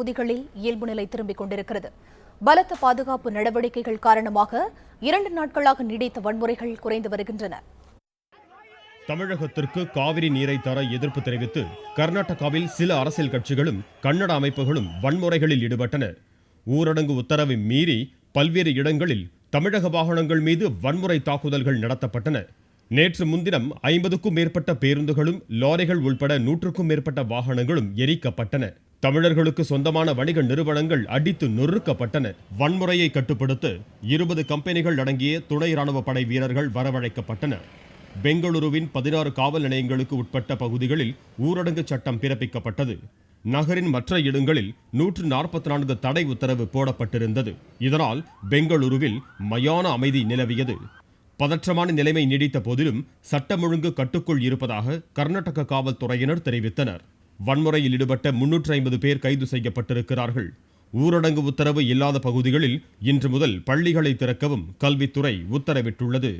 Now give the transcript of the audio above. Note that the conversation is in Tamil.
பகுதிகளில் இயல்பு நிலை திரும்பிக் கொண்டிருக்கிறது. பலத்த பாதுகாப்பு நடவடிக்கைகள் காரணமாக 2 நாட்களாக நீடித்த வன்முறைகள் குறைந்து வருகின்றன. தமிழகத்திற்கு காவிரி நீரை தர எதிர்ப்பு தெரிவித்து கர்நாடகாவில் சில அரசியல் கட்சிகளும் கன்னட அமைப்புகளும் வன்முறைகளில் ஈடுபட்டன. ஊரடங்கு உத்தரவை மீறி பல்வேறு இடங்களில் தமிழக வாகனங்கள் மீது வன்முறை தாக்குதல்கள் நடத்தப்பட்டன. நேற்று முன்தினம் 50க்கும் மேற்பட்ட பேருந்துகளும் லாரிகள் உள்பட 100க்கும் மேற்பட்ட வாகனங்களும் எரிக்கப்பட்டன. தமிழர்களுக்கு சொந்தமான வணிக நிறுவனங்கள் அடித்து நொறுக்கப்பட்டன. வன்முறையை கட்டுப்படுத்த 20 கம்பெனிகள் அடங்கிய துணை ராணுவ படை வீரர்கள் வரவழைக்கப்பட்டனர். பெங்களூருவின் 16 காவல் நிலையங்களுக்கு உட்பட்ட பகுதிகளில் ஊரடங்கு சட்டம் பிறப்பிக்கப்பட்டது. நகரின் மற்ற இடங்களில் 144 தடை உத்தரவு போடப்பட்டிருந்தது. இதனால் பெங்களூருவில் மயான அமைதி நிலவியது. பதற்றமான நிலைமை நீடித்த போதிலும் சட்டம் ஒழுங்கு கட்டுக்குள் இருப்பதாக கர்நாடக காவல்துறையினர் தெரிவித்தனர். வன்முறையில் ஈடுபட்ட 350 பேர் கைது செய்யப்பட்டிருக்கிறார்கள். ஊரடங்கு உத்தரவு இல்லாத பகுதிகளில் இன்று முதல் பள்ளிகளை திறக்கவும் கல்வித்துறை உத்தரவிட்டுள்ளது.